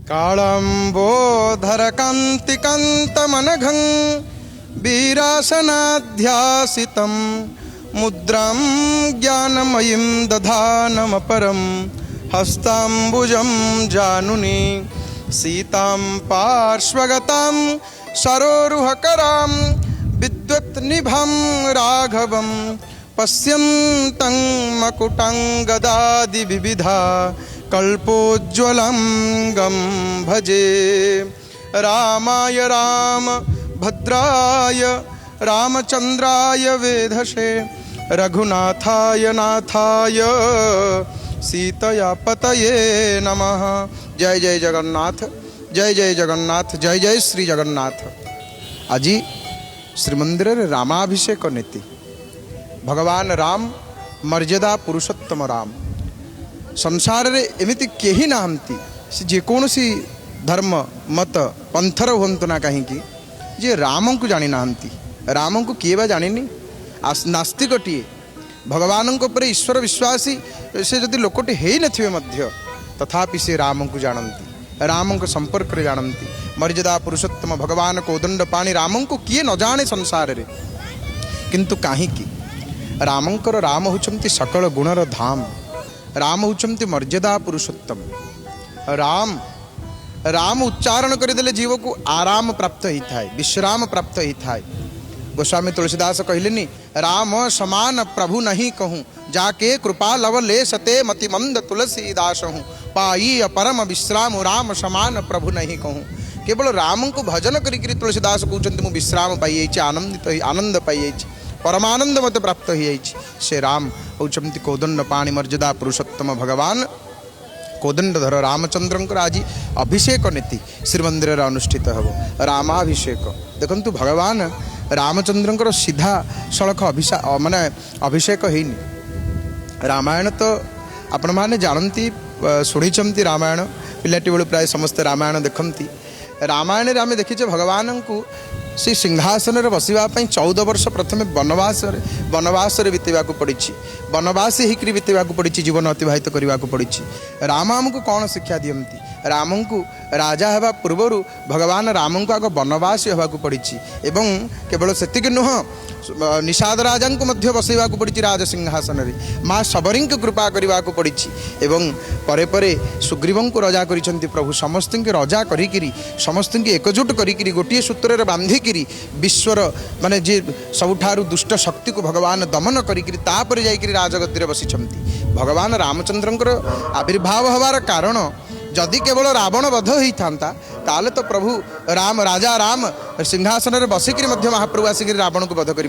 काळाम्बोधरकान्तिकान्तमनघं वीरासनाध्यासितं मुद्रां ज्ञानमयीं दधानमपरं हस्ताम्बुजं जानुनी सीतां पार्श्वगतां सरोरुहकरां विद्वत्निभं राघवं पश्यन्तं मकुटं गदादिविविधा कल्पोज्ज्वलंगं भजे। रामाय रामभद्राय रामचंद्राय वेधसे रघुनाथाय नाथाय सीतया पतये नमः। जय जय जगन्नाथ, जय जय जगन्नाथ, जय जय श्री जगन्नाथ। आज श्रीमंदिर रामाभिषेक नीति। भगवान राम मर्यादा पुरुषोत्तम राम। संसार रे एमिति केही नाहंती जेकोसी धर्म मत पंथर हूँ ना कहीं जे राम को जानी नाहंती। राम को किए बा जानी नास्तिकटीए भगवान ईश्वर विश्वासी से जदि लोकटे है नथिबे मध्य तथापि से राम को जानती, राम को संपर्क रे जानती। मर्यादा पुरुषोत्तम भगवान कोदंड पाणी राम को किए न जाने संसार रे, किंतु कहीं रामंकर राम होचंती सकल गुणर धाम। राम होचंती मर्यादा पुरुषोत्तम। राम राम उच्चारण करदेले जीव को आराम प्राप्त होता है, विश्राम प्राप्त होता है। गोस्वामी तुलसीदास कहलेनी राम समान प्रभु नहीं कहूँ, जाके कृपा लव ले सते मतिमंद तुलसीदास हूँ। पाई परम विश्राम राम समान प्रभु नहीं कहूँ। केवल राम को भजन करी तुलसीदास कहते मुझे विश्राम पाई आनंदित आनंद पाई परमानंद मत प्राप्त हो। से राम होचंती कोदंड पाणी मर्यादा पुरुषोत्तम भगवान कोदंडधर रामचंद्र आज अभिषेक नीति श्रीमंदिर अनुष्ठित हो। रामाभिषेक देखंतु भगवान रामचंद्र सीधा सड़क माने अभिषेक होनी। रामायण तो आपण मैंने जानती शुणी रामायण पिलाटी बेलू प्राय समस्ते रामायण देखती। रामायण रे आम देखीचे भगवान को से सिंहासन रे बसवाई 14 वर्ष प्रथम बनवास बीतवा पड़ी, बनवासी होकर बीतवा पड़ी, जीवन अतिवाहित करने को पड़ी। राम आमको कौन शिक्षा दियंती? राम को राजा हवा पूर्वर भगवान राम को आग बनवासी होगा पड़ी एवं केवल सेतिक नुह निषाद राजा को मध्य बसवा पड़ी राज सिंहासन रे। माँ सबरी को कृपा करने को पड़ी एवं परे परे सुग्रीव को रजा करिसेंती प्रभु। समस्त रजा करी समस्त एकजुट करी गोटे सूत्र बांधिकी विश्वर माने जे सबुठारु दुष्ट शक्ति को भगवान दमन करी जाकर राजगद्दी बसिछंती। भगवान रामचंद्र आविर्भाव हबार कारण जदि केवल रावण वध होता ताले तो प्रभु राम राजा राम सिंहासन में बसिक महाप्रभु आसिक रावण को वध कर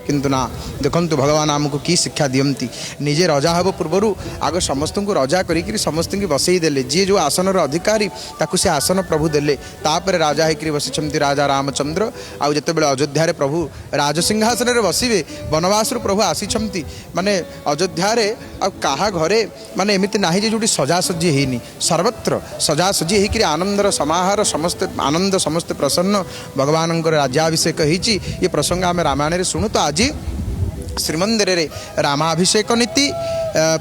किंतु ना देखंतु भगवान आमको की शिक्षा दियंती। निजे रजा हब पूर्वर आग समस्त को रजा करी समस्त की बसई देले। जी जो आसन अधिकारी ताकू से आसन प्रभु देले तापर राजा होकर बसिछंती राजा रामचंद्र। आउ जितेबाला अयोध्या प्रभु राज सिंहासन में बसवे बनवास प्रभु आसीछंती माने अयोध्या कहा घरे माने एमिति नाही जे जोटी सजासजी हेनी सर्वत्र सजासजी होकर आनंदर समाहार समस्त आनंद समस्त प्रसन्न भगवान राज्याभिषेक होती। ये प्रसंग आम रामायण रे शुणु। तो आज श्रीमंदिर रे रामाभिषेक नीति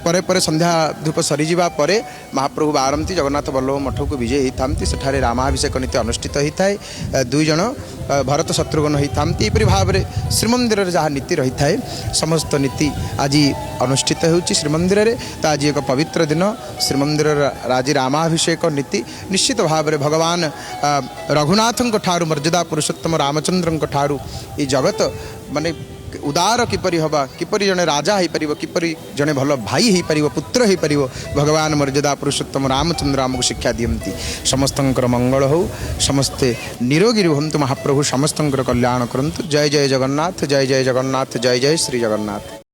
परे परे संध्या धूप सरीजा पर महाप्रभु बारंती जगन्नाथ बल्लभ मठ को विजय होती। सेठारे रामाभिषेक नीति अनुष्ठित होता है। दुई जन भरत शत्रुघ्न होता यहपरी भाव में श्रीमंदिर जहाँ नीति रही है समस्त नीति आज अनुष्ठित होती श्रीमंदिर रे। तो आज एक पवित्र दिन श्रीमंदिर आज रामाभिषेक नीति निश्चित भाव में भगवान रघुनाथों ठारू मर्यादा पुरुषोत्तम रामचंद्र ठारू ये जगत माने उदार किपरि हवा किपरि जने राजा हो पार किपरि जने भल भाई हो पार पुत्र हो पार भगवान मर्यादा पुरुषोत्तम रामचंद्र आमको शिक्षा दियंती। समस्तंकर मंगल हो समस्ते निरोगी रुहंतु महाप्रभु समस्तंकर कल्याण करंतु। जय जय जगन्नाथ, जय जय जगन्नाथ, जय जय श्री जगन्नाथ।